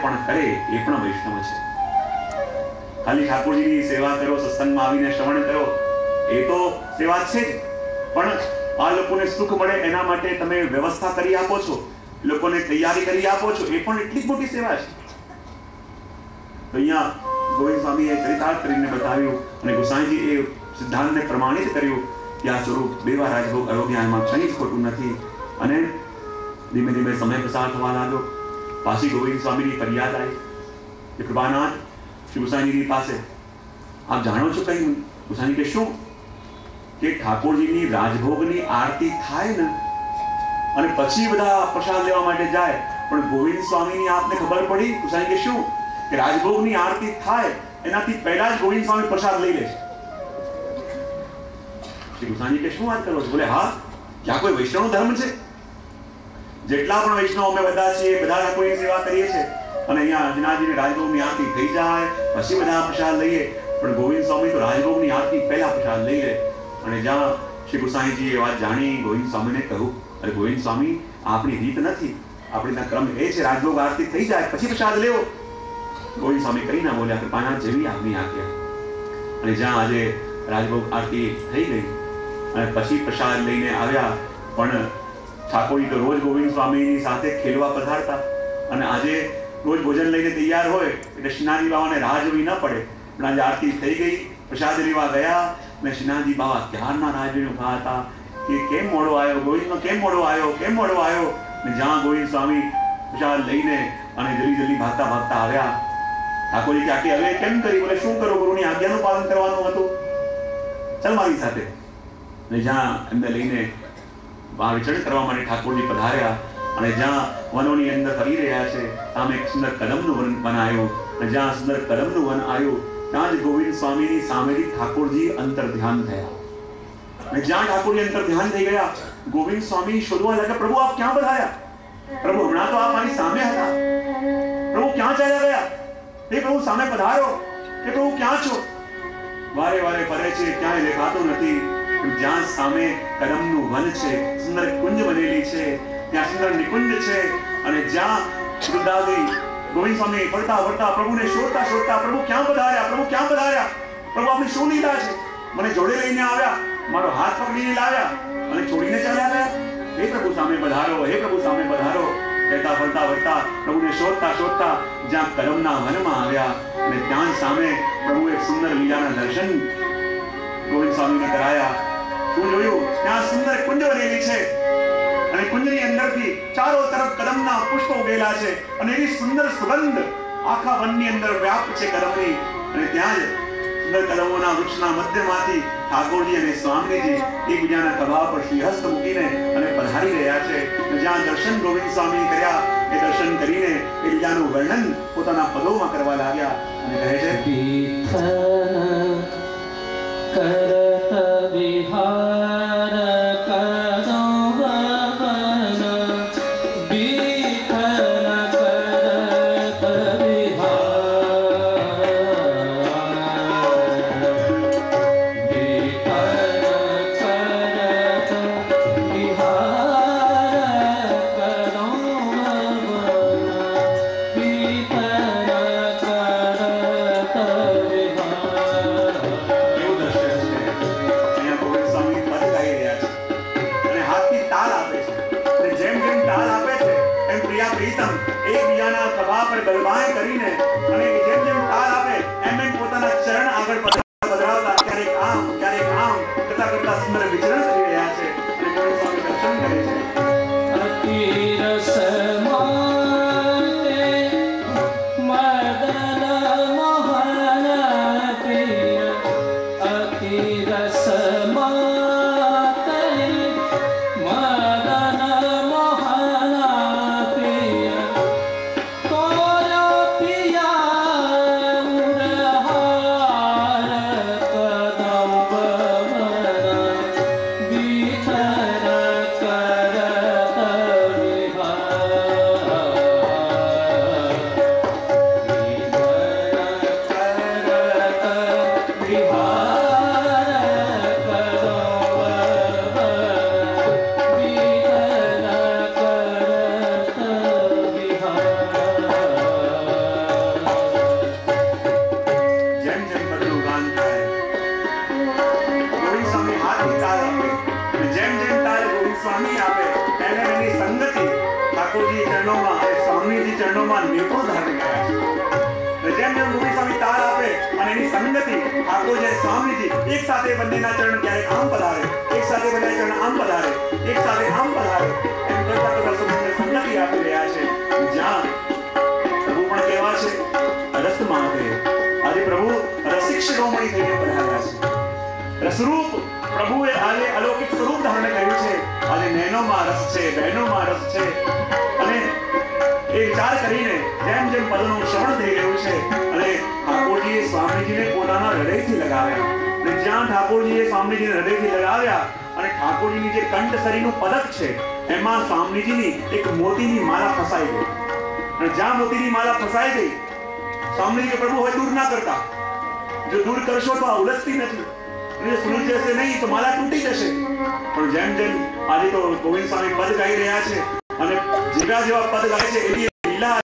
પણ કરે એ પણ વૈષ્ણવ છે. ખાલી ઠાકોરજીની સેવા કરો, સત્સંગમાં આવીને શ્રવણ કરો, એ તો સેવા છે જ, પણ આ લોકોને સુખ મળે એના માટે તમે વ્યવસ્થા કરી આપો છો, લોકોને તૈયારી કરી આપો છો, એ પણ એટલી જ મોટી સેવા છે. તો અહીંયા ગોવિંદ સ્વામીએ ચરિતાર્થ કરીને બતાવ્યું અને ગોસાઈજી એ સિદ્ધાંતને પ્રમાણિત કર્યું કે આ સ્વરૂપ બેવા રાજભોગ અયોધ્યામાં કંઈ જ ખોટું નથી. અને ધીમે ધીમે સમય પસાર થવા લાગ્યો. પાછી ગોવિંદ સ્વામીની ફરિયાદ આવી કે કૃપાનાથ શ્રી ગોસાઈજીની પાસે આપ જાણો છો કઈ? ગોસાઈજી કે શું? કે ઠાકોરજીની રાજભોગની આરતી થાય ને અને પછી બધા પ્રસાદ લેવા માટે જાય, પણ ગોવિંદ સ્વામીની આપને ખબર પડી? ગોસાઈજી કે શું? કે રાજભોગની આરતી થાય એનાથી પહેલા જ ગોવિંદ સ્વામી પ્રસાદ લઈ લે છે. શ્રી ગોસાઈજી કે શું વાત કરો છો? બોલે હા, ક્યાં કોઈ વૈષ્ણવ ધર્મ છે? જેટલા પણ વૈષ્ણવ અમે બધા છીએ, બધા ઠાકોરની સેવા કરીએ છીએ અને અહીંયા શ્રીનાથજીની રાજભોગની આરતી થઈ જાય પછી બધા પ્રસાદ લઈએ, પણ ગોવિંદ સ્વામી તો રાજભોગની આરતી પહેલા પ્રસાદ લઈ લે. અને જ્યાં શ્રી ગોસાઈજી એ વાત જાણી, ગોવિંદ સ્વામીને કહ્યું, અરે ગોવિંદ સ્વામી, આપણી રીત નથી, આપણીના ક્રમ એ છે રાજભોગ આરતી થઈ જાય પછી પ્રસાદ લેવો. ગોવિંદ સ્વામી કઈ ના બોલ્યા, કૃપાનાથ જેવી આપની આજ્ઞા. અને જ્યાં આજે રાજભોગ આરતી થઈ ગઈ અને પછી પ્રસાદ લઈને આવ્યા, પણ ઠાકોરજી તો રોજ ગોવિંદ સ્વામીની સાથે ખેલવા પધારતા અને આજે રોજ ભોજન લઈને તૈયાર હોય એટલે શ્રીનાથજી બાવાને રાહ જોવી ન પડે. પણ આજે આરતી થઈ ગઈ, પ્રસાદ લેવા ગયા અને શ્રીનાથજી બાવા ક્યારના રાહ જોઈને ઉભા હતા કે કેમ મોડો આવ્યો, ગોવિંદનો કેમ મોડો આવ્યો, કેમ મોડો આવ્યો. અને જ્યાં ગોવિંદ સ્વામી પ્રસાદ લઈને અને જલ્દી ભાગતા ભાગતા આવ્યા, ઠાકોરજી કે આટલી હવે કેમ કરી? બોલે શું કરું, ગુરુની આજ્ઞાનું પાલન કરવાનું હતું, ચાલ મારી સાથે. અને જ્યાં એમને લઈને વિચરણ કરવા માટે ઠાકોરજી પધાર્યા અને જ્યાં વનોની અંદર ફરી રહ્યા છે, સામે એક સુંદર કદમનું વન આવ્યું અને જ્યાં સુંદર કદમનું વન આવ્યું ત્યાં જ ગોવિંદ સ્વામીની સામેથી ઠાકોરજી અંતર ધ્યાન થયા. અને જ્યાં ઠાકોરજી અંતર ધ્યાન થઈ ગયા, ગોવિંદ સ્વામી શોધવા લાગ્યા, પ્રભુ આપ ક્યાં પધાર્યા? પ્રભુ હમણાં તો આપ મારી સામે હતા, પ્રભુ ક્યાં ચાલ્યા ગયા? હે પ્રભુ સામે પધારો, કે પ્રભુ ક્યાં છો? વારે વારે ફરે છે, ક્યાંય દેખાતો નથી. જ્યાં સામે કદમનું વન છે, સુંદર કુંજ બનેલી છે, ત્યાં સુંદર નિકુંજ છે અને જ્યાં વૃંદાવની ગોવિંદ સ્વામી ફરતા ફરતા પ્રભુને શોધતા શોધતા, પ્રભુ ક્યાં પધાર્યા, પ્રભુ ક્યાં પધાર્યા, પ્રભુ આપની શું લીધા છે? મને જોડે લઈને આવ્યા, મારો હાથ પકડીને લાવ્યા અને છોડીને ચાલ્યા ગયા. હે પ્રભુ સામે પધારો, હે પ્રભુ સામે પધારો. કહેતા ફરતા ફરતા પ્રભુને શોધતા શોધતા જ્યાં કદમના વનમાં આવ્યા અને ત્યાં સામે પ્રભુ એક સુંદર લીલાના દર્શન ગોવિંદ સ્વામીને કરાયા. શું જોયું? ત્યાં સુંદર કુંજ બનેલી છે અને કુંજની અંદરથી ચારો તરફ કદમના પુષ્પો ઉગેલા છે અને એવી સુંદર સુગંધ આખા વનની અંદર વ્યાપ્ત છે કદમની. અને ત્યાં જ સુંદર કદમોના વૃક્ષના મધ્યમાંથી ઠાકોરજી અને સ્વામીજી એકબીજાના ખભા પર શ્રીહસ્ત મૂકીને અને પધારી રહ્યા છે. જ્યાં દર્શન ગોવિંદ સ્વામી કર્યા, એ દર્શન કરીને એ લીલાનું વર્ણન પોતાના પદોમાં કરવા લાગ્યા અને કહે છે, કરત વિહાર કરો ભવન, વિઠ્ઠલ કરત વિહાર, વિઠ્ઠલ કરત વિહાર કરો ભવન, વિઠ્ઠલ કરત વિહાર. એકબીજાના ખભા પર ગલબાય કરીને અને જેમ જેમ તાલ આપે એમ એમ પોતાના ચરણ આગળ પધરાવતા ક્યારેક આમ ક્યારેક આમ કરતા કરતા સુંદર વિચરણ કરી રહ્યા છે અને ગોવિંદ સ્વામી દર્શન કરે છે. અતિ રસ માતે મદન મોહન પ્રિય, અતિ રસ માતે મદન મોહન પ્રિય, તોરો પિયા મુરહાર કદમ ભવન, નયનોમાં નેત્રો ધારણ કર્યા છે। જેમ જેમ રૂપી સ્વામી તાર આપે અને એની સંગતિ ઠાકોરજી સ્વામીજી એક સાથે બંનેના ચરણ ક્યારેક આમ પધારે, એક સાથે બંને ચરણ આમ પધારે, એક સાથે આમ પધારે, એમ કરતા કરતા સુંદર સંગતિ આપી રહ્યા છે। જ્યાં પ્રભુ પણ કહેવા છે રસમાં આવે, આજે પ્રભુ રસિક શિરોમણી થઈને પધાર્યા છે। રસરૂપ પ્રભુએ આજે અલૌકિક સ્વરૂપ ધારણ કર્યું છે। આજે નયનોમાં રસ છે, બહેનોમાં રસ છે અને એ વિચાર કરીને જેમ જેમ પદનું શ્રવણ થઈ રહ્યું છે અને ઠાકોરજીએ સ્વામીજીને પોતાના હૃદયથી લગાવ્યા અને જ્યાં ઠાકોરજીએ સ્વામીજીને હૃદયથી લગાવ્યા અને ઠાકોરજીની જે કંઠસરીનું પદક છે એમાં સ્વામીજીની એક મોતીની માળા ફસાઈ ગઈ અને જ્યાં મોતીની માળા ફસાઈ ગઈ સ્વામીજી કે પ્રભુ હવે દૂર ના કરતા, જો દૂર કરશો તો આ ઉલસતી નથી અને સુની જશે નહીં તો માળા તૂટી જશે। પણ જેમ જેમ આજે તો ગોવિંદ સ્વામી પદ ગાઈ રહ્યા છે અને જેવા જેવા પદ ગાય છે એની લીલા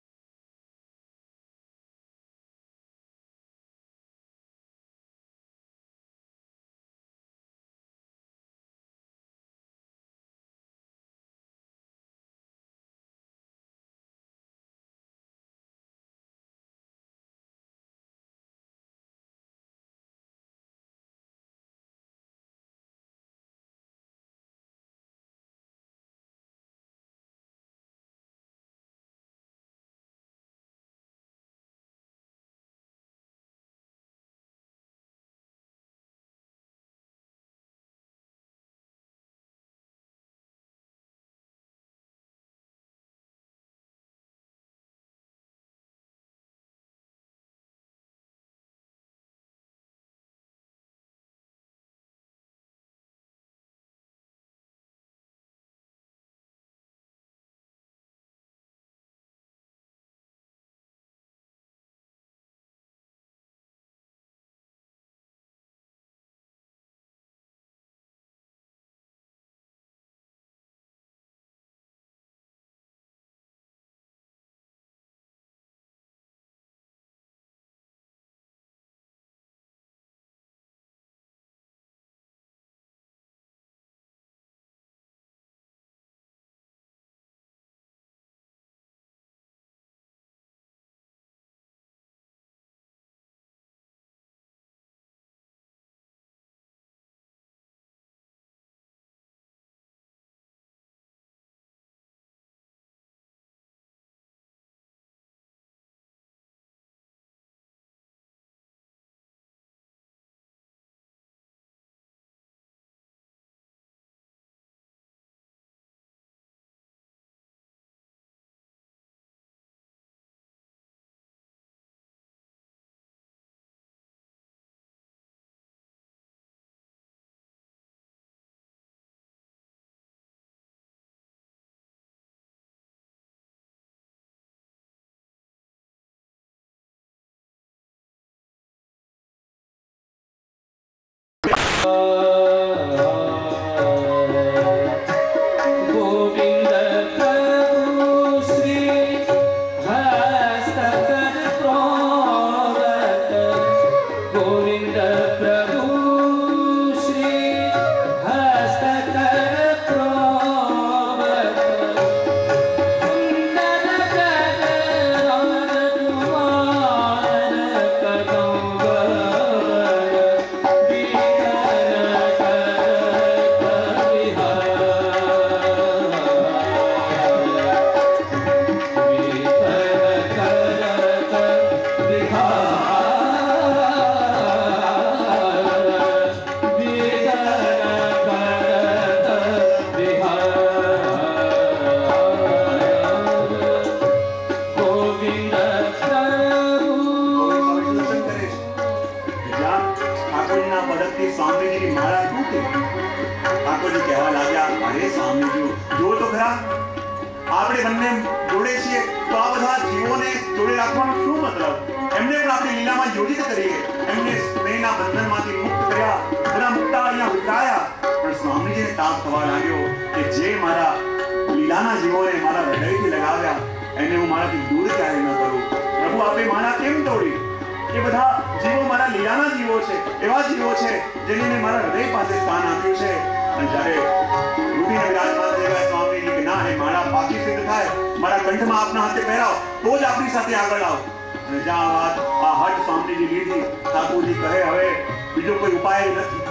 મારા કંઠમાં આપના હાથે પહેરાવો, તો જ આપની સાથે આગળ આવો. અને જ્યાં વાત આ હટ સ્વામીજી લીધી, ઠાકોરજી કહે હવે બીજો કોઈ ઉપાય નથી,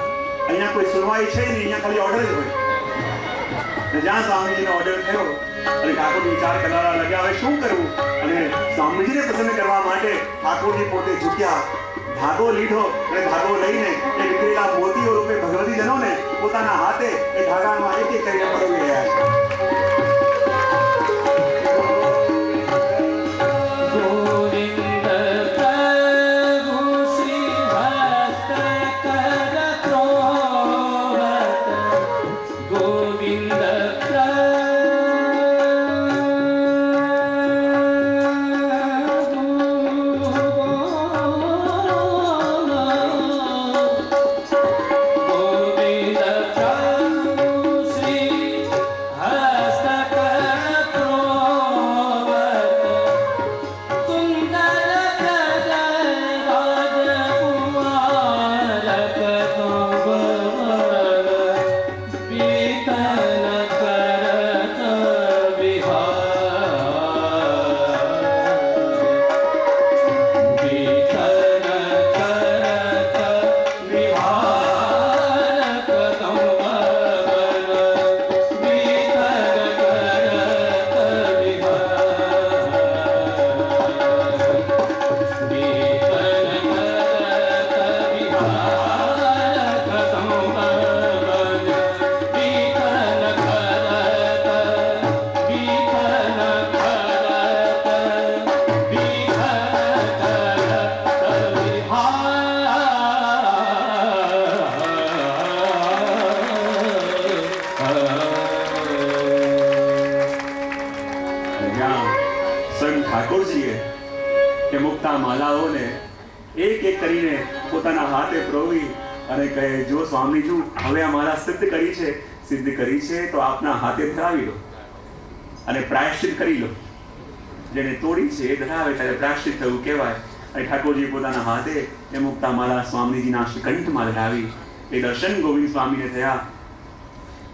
અહીંયા કોઈ સુનવાઈ છે નહીં, અહીંયા ખાલી ઓર્ડર જ હોય. જ્યાં સ્વામીજીનો ઓર્ડર થયો અને ઠાકોરજી વિચાર કરવા લાગ્યા હવે શું કરવું. અને સ્વામીજીને પ્રસન્ન કરવા માટે ઠાકોરજી પોતે ઝૂક્યા, ધાગો લીધો અને ધાગો લઈને એ વિખરેલા મોતીઓ રૂપે ભગવતીજનોને પોતાના હાથે એ ધાગામાં એક એક કરીને પરોવી રહ્યા છે. ઠાકોરજીએ કે મુક્તા માલાઓને એક એક કરીને પોતાના હાથે પરોવી અને કહે જો સ્વામીજી હવે આ માલા સિદ્ધ કરી છે તો આપના હાથે ધરાવી લો અને પ્રાયશ્ચિત કરી લો. જેને તોડી છે એ ધરાવે ત્યારે પ્રાયશ્ચિત થયું કહેવાય. અને ઠાકોરજી પોતાના હાથે એ મુક્તા માલા સ્વામીજીના શ્રીકંઠમાં ધરાવી. એ દર્શન ગોવિંદ સ્વામીને થયા.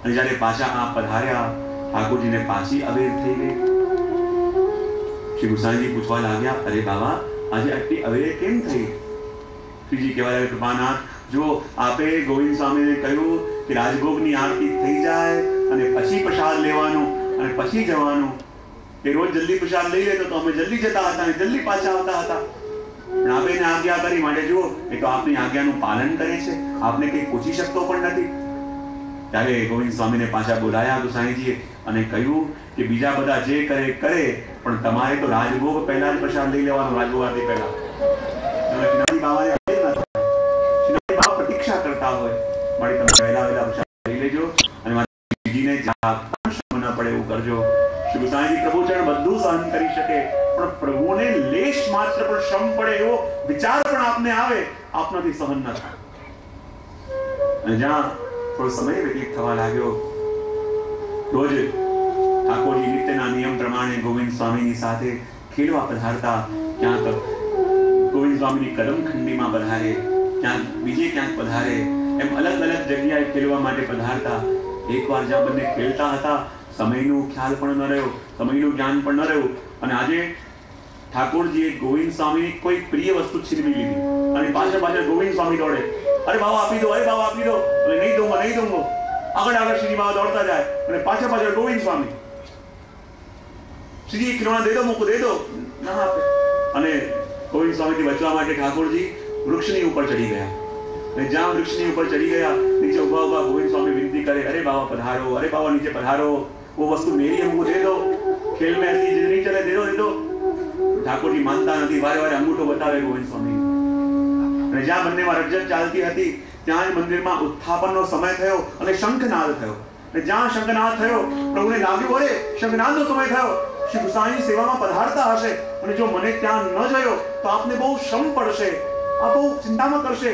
અને જ્યારે પાછા આ પધાર્યા ઠાકોરજીને પાછી અવેર થઈ ગઈ. શ્રી ગુસાઈજી પૂછવા લાગ્યા અરે બાબા આજે આટલી અવેર કેમ થઈ? શ્રીજી કહેવા લાગ્યા કૃપાનાથ જો આપે ગોવિંદ સ્વામીને કહ્યું કે રાજભોગની આરતી થઈ જાય અને પછી પ્રસાદ લેવાનો અને પછી જવાનું. એ રોજ જલ્દી પ્રસાદ લઈ લેતો તો અમે જલ્દી જતા હતા અને જલ્દી પાછા આવતા હતા. પણ આપે એને આજ્ઞા કરી માટે જુઓ એ તો આપની આજ્ઞાનું પાલન કરે છે, આપને કંઈ પૂછી શકતો પણ નથી. ત્યારે ગોવિંદ સ્વામીને પાછા બોલાયા ગુસાઈજીએ અને કહ્યું કે બીજા બધા જે કરે કરે પણ તમારે તો રાજભોગ પહેલા જ પ્રસાદ લઈ લેવાનો, રાજભોગ આરતી પહેલા. પ્રતીક્ષા કરતા હોય મારી તમે વહેલા પ્રસાદ લઈ લેજો અને મારી બીજીને ન પડે એવું કરજો. શ્રી ગુસાઈજી પ્રભુ ચરણ બધું સહન કરી શકે પણ પ્રભુને લેશ માત્ર પણ શ્રમ પડે એવો વિચાર પણ આપને આવે આપનાથી સહન ન થાય. અને જ્યાં થોડો સમય વ્યતીત થવા લાગ્યો રોજ ઠાકોરજી નિત્યના નિયમ પ્રમાણે ગોવિંદ સ્વામીની સાથે ખેડવા પધારતા. ક્યાંક ગોવિંદ સ્વામીની કદમખંડીમાં પધારે, ક્યાંક બીજે ક્યાંક પધારે, એમ અલગ અલગ જગ્યાએ ખેડવા માટે પધારતા. એકવાર જ્યાં બંને ખેલતા હતા સમયનો ખ્યાલ પણ ન રહ્યો, સમયનું જ્ઞાન પણ ન રહ્યું. અને આજે ઠાકોરજીએ ગોવિંદ સ્વામીની કોઈ પ્રિય વસ્તુ છીનવી લીધી અને પાછળ ગોવિંદ સ્વામી દોડે, અરે બાબા આપી દો, અરે બાબા આપી દો, અને નહીં દઉંગો. આગળ શ્રીજી બાબા દોડતા જાય અને પાછળ ગોવિંદ સ્વામી, શ્રીજી ખીલौना દે દો, મૂકો દે દો, ના આપે. અને ગોવિંદ સ્વામીથી બચવા માટે ઠાકોરજી વૃક્ષની ઉપર ચડી ગયા. અને જ્યાં વૃક્ષની ઉપર ચડી ગયા નીચે ઉભા ગોવિંદ સ્વામી વિનંતી કરે અરે બાબા પધારો, અરે બાબા નીચે પધારો, वो वस्तु मेरी है, मुझे दे दो, खेल में ऐसी चीज नहीं चले, दे दो. ઠાકોરજી માનતા નથી, વારે વારે અંગૂઠો બતાવે ગોવિંદ સ્વામી. અને જ્યાં બંનેમાં રજત ચાલતી હતી ત્યાં જ મંદિરમાં ઉત્થાપનનો સમય થયો અને શંખનાદ થયો. અને જ્યાં શંખનાદ થયો પ્રભુને લાગ્યું અરે શંખનાદનો સમય થયો, શ્રી ગુસાઈની સેવામાં પધારતા હશે અને જો મને ત્યાં ન જયો તો આપને બહુ શ્રમ પડશે, આપ બહુ ચિંતામાં કરશે.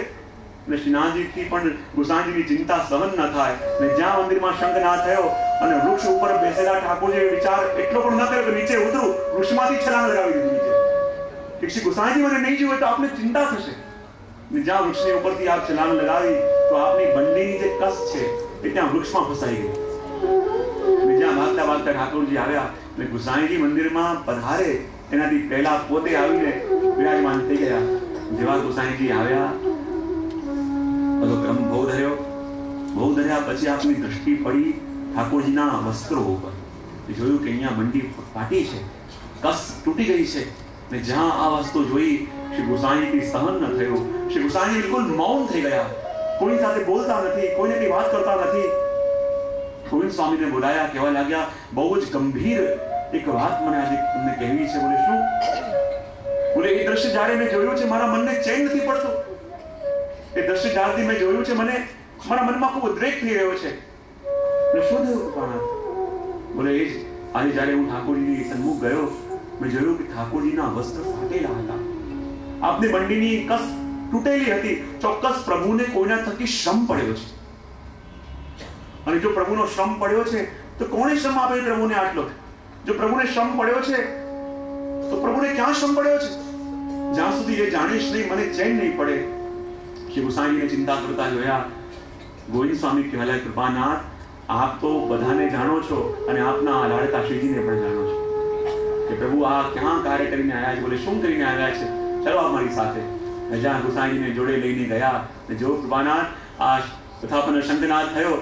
અને શ્રીનાથજીથી પણ ગુસાઈજીની ચિંતા સહન ન થાય. અને જ્યાં મંદિરમાં શંખનાદ થયો અને વૃક્ષ ઉપર બેસેલા ઠાકોરજીએ વિચાર એટલો પણ ન કર્યો કે નીચે ઉતરું, વૃક્ષમાંથી છલાંગ લગાવી દીધી નીચે કે શ્રી ગુસાઈજી મને નહીં જુએ તો આપને ચિંતા થશે. જ્યાં વૃક્ષની ઉપરથી આપ છલાંગ લગાવી તો આપની બંડીની જે કસ છે એ ત્યાં વૃક્ષમાં ફસાઈ ગઈ. જ્યાં વાગતા વાગતા ઠાકોરજી આવ્યા અને ગુસાઈજી મંદિરમાં પધારે એનાથી પહેલા પોતે આવીને વિરાજમાન થઈ ગયા. જેવા ગુસાઈજી આવ્યા બધો ક્રમ બહુ ધર્યા પછી આપની દ્રષ્ટિ પડી ઠાકોરજીના વસ્ત્રો ઉપર. જોયું કે અહીંયા મંડી ફાટી છે, કસ તૂટી ગઈ છે. ને જ્યાં આ વસ્તુ જોઈ શ્રી ગુસાઈથી સહન ન થયું. શ્રી ગુસાઈ બિલકુલ મૌન થઈ ગયા, કોઈ સાથે બોલતા નથી, કોઈને કઈ વાત કરતા નથી. ગોવિંદ સ્વામીને બોલાયા, કહેવા લાગ્યા, બહુ જ ગંભીર એક વાત મને આજે તમને કહેવી છે. બોલે શું? બોલે એ દ્રશ્ય જ્યારે મેં જોયું છે મારા મનને ચેન નથી પડતો. એ દ્રશ્ય જ્યારથી મેં જોયું છે મને મારા મનમાં ખૂબ ઉદ્રેક થઈ રહ્યો છે. શું થયું કૃપાનાથ? બોલે એ જ આજે જ્યારે હું ઠાકોરજીની સન્મુખ ગયો મેં જોયું કે ઠાકોરજીના વસ્ત્ર ફાટેલા હતા, આપની બંડીની કસ તૂટેલી હતી. ચોક્કસ પ્રભુને કોઈના થકી શ્રમ પડ્યો છે. અને જો પ્રભુનો શ્રમ પડ્યો છે તો કોણે શ્રમ આપ્યો પ્રભુને આટલો? જો પ્રભુને શ્રમ પડ્યો છે તો પ્રભુને ક્યાં શ્રમ પડ્યો છે? જ્યાં સુધી એ જાણીશ નહીં મને ચેન નહીં પડે. શ્રી ગુસાઈજીને ચિંતા કરતા જોયા. ગોવિંદ સ્વામી કહેવાય, કૃપાનાથ આપ તો બધાને જાણો છો અને આપના લાડકા શ્રીજીને પણ જાણો છો કે પ્રભુ આ ક્યાં કાર્ય કરીને આવ્યા છે. બોલે શું કરીને આવ્યા છે? ચલો આપ મારી સાથે. જ્યાં ગુસાઈજીને જોડે લઈને ગયા અને જો કૃપાનાથ આ તથાપન શંખનાદ થયો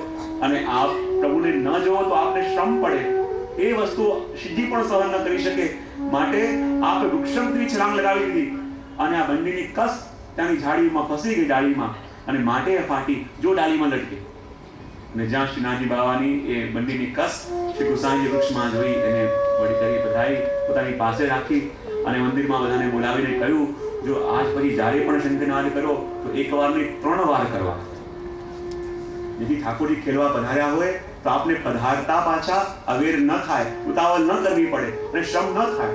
અને આપ પ્રભુને ન જોવો તો આપને શ્રમ પડે. એ વસ્તુ સિદ્ધિ પણ સહન ન કરી શકે. માટે આપે વૃક્ષમથી છલાંગ લગાવી દીધી અને આ બંડીની કસ ત્યાંની ઝાડીમાં ફસી ગઈ, ડાળીમાં, અને માટે ફાટી જો ડાળીમાં લટકી. અને જ્યાં શ્રીનાથજી બાવાની એ બંડીની કસ શ્રી ગુસાઈજી વૃક્ષમાં જોઈ એને વળી કરી બધાઈ પોતાની પાસે રાખી અને મંદિરમાં બધાને બોલાવીને કહ્યું, જો આજ પછી જ્યારે પણ શંખનાદ કરો તો એક વાર નહીં 3 વાર કરવા. જેથી ઠાકોરજી ખેલવા પધાર્યા હોય તો આપને પધારતા પાછા અવેર ન થાય, ઉતાવળ ન કરવી પડે અને શ્રમ ન થાય.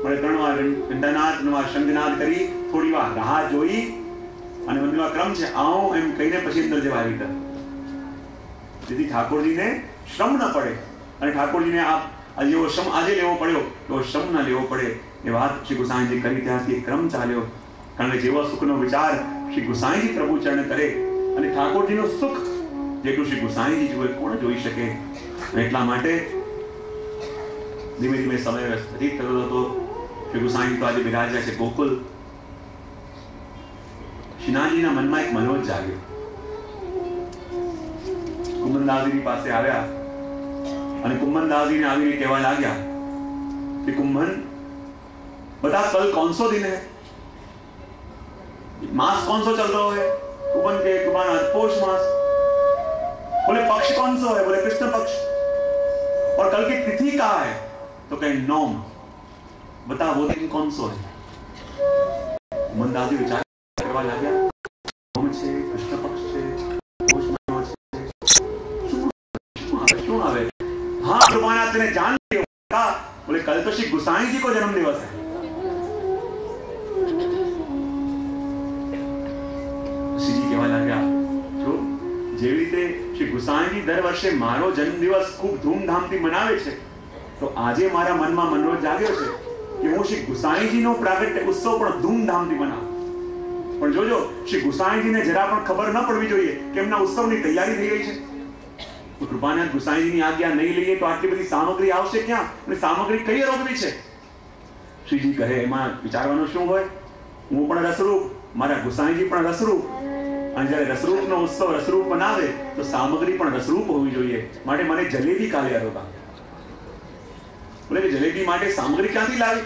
મને 3 વાર ઘંટાનાદ, 3 વાર શંખનાદ કરી થોડી વાર રાહ જોઈ અને મંદિરમાં ક્રમ છે આવો એમ કહીને પછી અંદર જવા આવી હતા. જેથી ઠાકોરજીને શ્રમ ન પડે અને ઠાકોરજીને જેવો શ્રમ આજે લેવો પડ્યો એવો શ્રમ ન લેવો પડે. એ વાત શ્રી ગુસાઈજી કરી ત્યાંથી ક્રમ ચાલ્યો. કારણ કે જેવો સુખનો વિચાર શ્રી ગુસાઈજી પ્રભુ ચરણ કરે અને ઠાકોરજીનું સુખ જેટલું શ્રી ગુસાઈજી જુએ કોણ જોઈ શકે. એટલા માટે ધીમે ધીમે સમય વ્યતીત થતો હતો. શ્રી ગુસાઈજી તો આજે બિરાજ્યા છે ગોકુલ. શ્રીનાથજીના મનમાં એક મનોજ જાગ્યો. કુંભનદાસજીની પાસે આવ્યા અને કુંભનદાસજીને આવીને કહેવા લાગ્યા કે कुंभन बता कल कौन सा दिन है, मास कौन सा चल रहा है? कुंभन के कुमार पौष मास. बोले पक्ष कौन सा है? बोले कृष्ण पक्ष. और कल की तिथि कहाँ है? तो कहे नौम. बता वो दिन कौन सा है? कुंभनदासजी विचार करवा लगा, नौम छे, कृष्ण पक्ष छे, पौष मास छे, क्यों आवे? हाँ कृपानाथ ने जान लिया. बोले कल तो श्री गुसाई जी को जन्म दिवस है. श्री जी कहेवा लाग्या, जो જેવી રીતે શ્રી ગુસાઈજી દર વર્ષે મારો જન્મદિવસ ખૂબ ધૂમધામથી મનાવે છે તો આજે મારા મનમાં મનોજ જાગ્યો છે કે હું શ્રી ગુસાઈજીનો પ્રાગટ્ય ઉત્સવ પણ ધૂમધામથી મનાવું. પણ જોજો શ્રી ગુસાઈજીને જરા પણ ખબર ન પડવી જોઈએ કે એમના ઉત્સવની તૈયારી થઈ ગઈ છે. તો કૃપાનાથ ગુસાઈજીની આજ્ઞા નહીં લઈએ તો આટલી બધી સામગ્રી આવશે ક્યાં અને સામગ્રી કઈ રોકવી છે? શ્રીજી કહે એમાં વિચારવાનું શું હોય? હું પણ રસરૂપ, મારા ગુસાઈજી પણ રસરૂપ. અને જ્યારે રસરૂપનો ઉત્સવ રસરૂપ બનાવે તો સામગ્રી પણ રસરૂપ હોવી જોઈએ. માટે મને જલેબી કાલે આરોપા. બોલે કે જલેબી માટે સામગ્રી ક્યાંથી લાવી?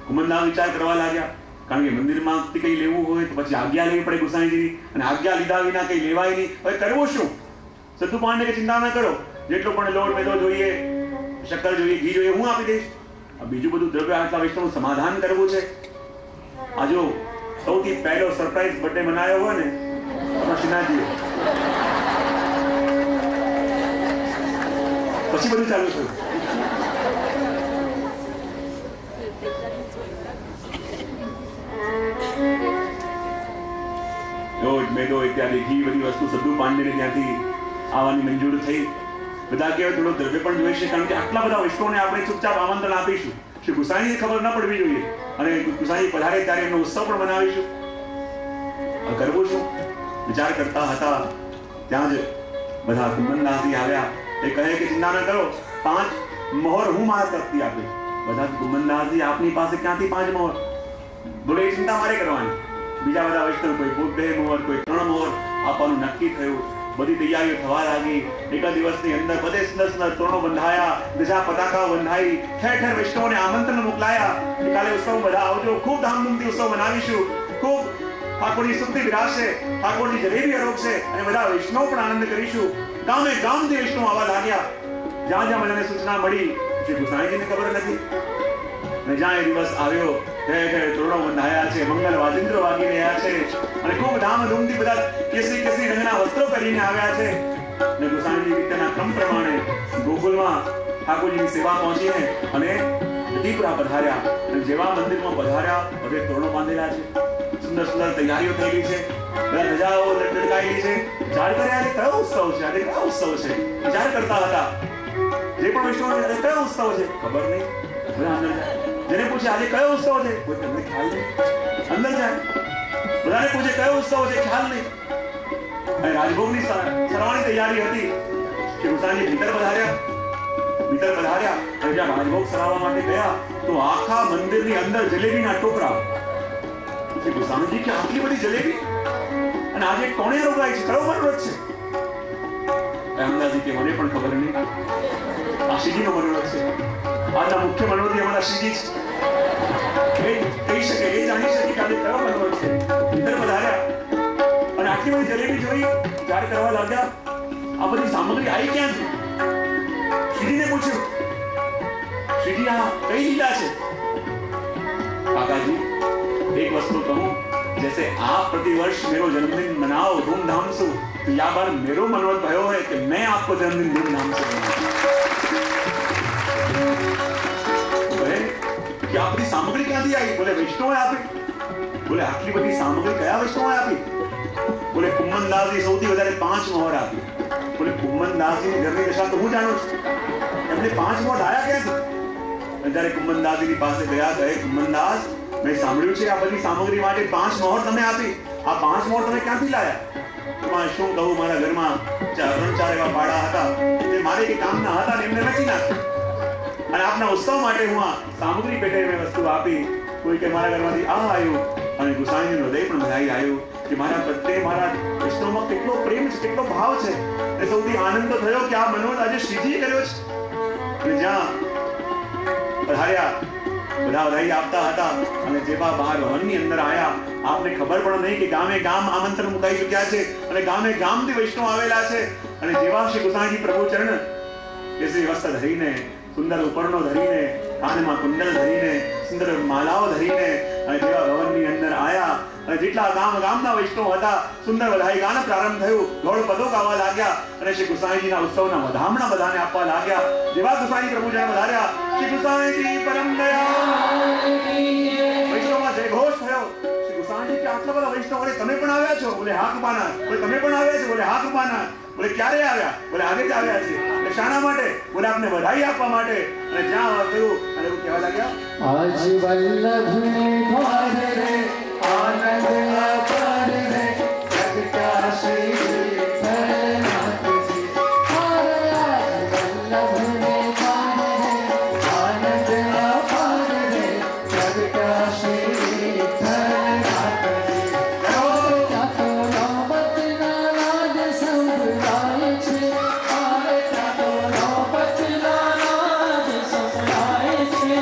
કુંભનદાસ વિચાર કરવા લાગ્યા. કારણ કે મંદિરમાંથી કંઈ લેવું હોય તો પછી આજ્ઞા લેવી પડે ગુસાઈજીની, અને આજ્ઞા લીધા વિના કંઈ લેવાય નહીં. હવે કરવું શું? સદ્દુ પાંડે કે ચિંતા ન કરો, જેટલો પણ લોટ મેદો જોઈએ, શક્કર જોઈએ, ઘી જોઈએ, હું આપી દઈશ. બીજું બધું દ્રવ્ય આટલા વૈષ્ણવનું સમાધાન કરવું છે. આ જો સૌથી પહેલો સરપ્રાઈઝ બર્થડે મનાયો હોય ને શ્રીનાથજીએ, પછી બધું ચાલુ થયું. લોટ મેદો ઇત્યાદિ ઘી બધી વસ્તુ સદ્દુ પાંડેને ત્યાંથી આવવાની મંજૂર થઈ. બધા કહેવાય થોડો દ્રવ્ય પણ જોઈશે, કારણ કે આટલા બધા વૈષ્ણવને આપણે ચૂપચાપ આમંત્રણ આપીશું. શ્રી ગુસાઈજીને ખબર ન પડવી જોઈએ અને ગુસાઈ પધારે ત્યારે એમનો ઉત્સવ પણ બનાવીશું. કરવું શું વિચાર કરતા હતા ત્યાં જ બધા કુંભનદાસજી આવ્યા એ કહે કે ચિંતા ન કરો, 5 મોહર હું મારા તરફથી આપીશ. બધા કુંભનદાસજી આપની પાસે ક્યાંથી 5 મોહર? બોલે એ ચિંતા મારે કરવાની. બીજા બધા વૈષ્ણવ કોઈ 2 મોહર, કોઈ 3 મોહર આપવાનું નક્કી થયું. બધી તૈયારીઓ થવા લાગી. એક દિવસની અંદર બધે સુંદર તોરણો બંધાયા, ધજા પતાકાઓ બંધાઈ, ઠેર ઠેર વૈષ્ણવોને આમંત્રણ મોકલાયા. કાલે ઉત્સવ બધા આવજો, ખૂબ ધામધૂમથી ઉત્સવ મનાવીશું, ખૂબ ઠાકોરની સુક્તિ વિરાશે, ઠાકોરની જલેબી અરોગશે અને બધા વૈષ્ણવ પણ આનંદ કરીશું. ગામે ગામથી વૈષ્ણવ આવવા લાગ્યા. જ્યાં જ્યાં મને સૂચના મળી, શ્રી ગુસાઈજીને ખબર નથી. અને જ્યાં એ દિવસ આવ્યો, ઠેર ઠેર તોરણો બંધાયા છે, મંગલ વાજિંત્રો વાગી રહ્યા છે અને ખૂબ ધામધૂમથી બધા કેસરી રંગના વસ્ત્રો પહેરીને આવ્યા છે. અને ગુસાઈજી રીતના ક્રમ પ્રમાણે ગોકુલમાં ઠાકોરજીની સેવા પહોંચીને અને દીપરા પધાર્યા. અને જેવા મંદિરમાં પધાર્યા, બધે તોરણો બાંધેલા છે, સુંદર સુંદર તૈયારીઓ થયેલી છે, બધા ધજાઓ લટકાયેલી છે. વિચાર કરે આજે કયો ઉત્સવ છે, આજે કયો ઉત્સવ છે, વિચાર કરતા હતા. જે પણ વૈષ્ણવ આજે કયો ઉત્સવ છે ખબર નહીં, બધા અંદર જાય. જેને પૂછે આજે કયો ઉત્સવ છે, કોઈ તમને ખ્યાલ નહીં, અંદર જાય. બધાને પૂછે કયો ઉત્સવ છે, ખ્યાલ નહીં. અને રાજભોગની સરવાણી તૈયારી હતી કે ગુસાઈજી ભીતર પધાર્યા અને જ્યાં રાજભોગ સરાવવા માટે ગયા તો આખા મંદિરની અંદર જલેબીના ટોકરા. ગુસાઈજી કે આટલી બધી જલેબી, અને આજે કોણે રોગાઈ છે, કયો મનોરથ છે? અમદાજી કે મને પણ ખબર નહીં, આ શ્રીજીનો મનોરથ છે. આજના મુખ્ય મનોરથી અમારા શ્રીજી છે. એ કહી શકે, એ જાણી શકે કે આજે કયો મનોરથ છે. ભીતર પધાર્યા અને આટલી બધી જલેબી જોઈ, વિચાર કરવા લાગ્યા આ બધી સામગ્રી આવી ક્યાંથી? શ્રીજીને પૂછ્યું, શ્રીજી આ કઈ લીલા છે? કાકાજી एक वस्तु कहूं, जैसे आप प्रतिवर्ष मेरा जन्मदिन मनाओ धूमधाम से, तो या बार मेरो मनोरथ भयो है कि मैं आपको जन्मदिन धूमधाम से मनाऊं. कि आपकी सामग्री क्यांથી આવી? બોલે વૈષ્ણવે આપી. બોલે આટલી બધી સામગ્રી કયા વૈષ્ણવે આપી? બોલે કુંભનદાસજી સૌથી વધારે 5 મોહર આપી. બોલે કુંભનદાસજીની ઘરની દશા તો હું જાણું છું, એમને 5 મોહર આયા ક્યાંથી? જ્યારે કુંભનદાસજીની પાસે ગયા, કહે કુંભનદાસ મેં સાંભળ્યું છે આ બધી સામગ્રી માટે 5 મોહર તમે આપી, આ 5 મોહર તમે ક્યાંથી લાયા? શું કહું, મારા ઘરમાં 3-4 એવા બાળા હતા, તે મારે કે કામના હતા ને એમને વેચી નાખ્યા, અને આપના ઉત્સવ માટે હું આ સામગ્રી પેટે મેં વસ્તુ આપી. કોઈ કે મારા ઘરમાંથી આ આવ્યું, અને ગુસાઈનું હૃદય પણ ભરાઈ આવ્યું કે મારા પ્રત્યે મારા વિષ્ણુમાં કેટલો પ્રેમ છે, કેટલો ભાવ છે. એ સૌથી આનંદ થયો કે આ મનોરથ આજે શ્રીજીએ કર્યો છે. અને જ્યાં પધાર્યા બધા વધાઈ આપતા હતા, અને જેવા બહાર ભવનની અંદર આયા, આપને ખબર પણ નહીં કે ગામે ગામ આમંત્રણ મુકાઈ ચૂક્યા છે અને ગામે ગામથી વૈષ્ણવ આવેલા છે. અને જેવા શ્રી ગુસાઈજી પ્રભુ ચરણ કેસરી વસ્ત્ર ધરીને, સુંદર ઉપરનો ધરીને, કાનમાં કુંડલ ધરીને, સુંદર માલાઓ ધરીને અને જેવા ભવનની અંદર આયા, અને જેટલા ગામના વૈષ્ણવ હતા, સુંદર વધાઈ ગાન પ્રારંભ થયું, ઢોળ પદો ગાવા લાગ્યા અને શ્રી ગુસાઈજીના ઉત્સવના વધામણા બધાને આપવા લાગ્યા. જેવા ગુસાઈજી પ્રભુ જણ વધાર્યા, શ્રી ગુસાઈજી પરમ દયાળ, વૈષ્ણવમાં જયઘોષ થયો. શ્રી ગુસાઈજી કે આટલા બધા વૈષ્ણવ, બોલે તમે પણ આવ્યા છો? બોલે હા કૃપાનાથ. બોલે તમે પણ આવ્યા છો? બોલે હા કૃપાનાથ. બોલે ક્યારે આવ્યા? બોલે આજે જ આવ્યા છે. એટલે શાના માટે? બોલે આપને વધાઈ આપવા માટે. અને જ્યાં થયું અને એવું કહેવા લાગ્યા, આજ વલ્લભને ધાર રે આનંદ અપાર રે જગતા શ્રી વિઠ્ઠલનાથજી. આજ વલ્લભને ધાર રે આનંદ અપાર રે જગતા શ્રી વિઠ્ઠલનાથજી. ત્યાં તો નોબતના નાદ સંભળાય છે, ત્યાં તો નોબતના નાદ સંભળાય છે.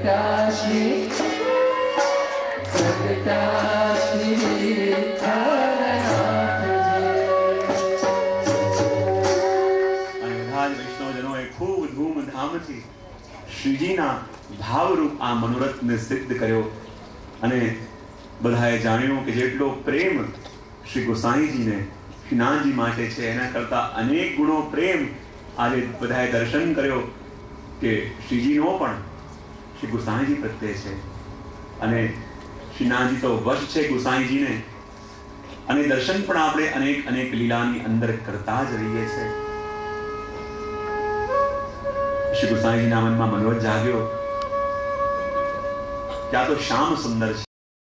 પ્રગટાશી ખૂબ ધૂમધામથી શ્રીજીના ભાવરૂપ આ મનોરથને સિદ્ધ કર્યો અને બધાએ જાણ્યું કે જેટલો પ્રેમ શ્રી ગોસાઈજીને શ્રીનાથજી માટે છે એના કરતા અનેક ગુણો પ્રેમ આજે બધાએ દર્શન કર્યો કે શ્રીજીનો પણ શ્રી ગોસાઈજી પ્રત્યે છે અને શ્રીનાથજી તો વશ છે ગોસાઈજીને અને દર્શન પણ આપણે અનેક અનેક લીલાની અંદર કરતા જ રહીએ છીએ. શ્રી ગોસાઈજીના મનમાં મનોરથ જાગ્યો કે આ તો શ્યામ સુંદર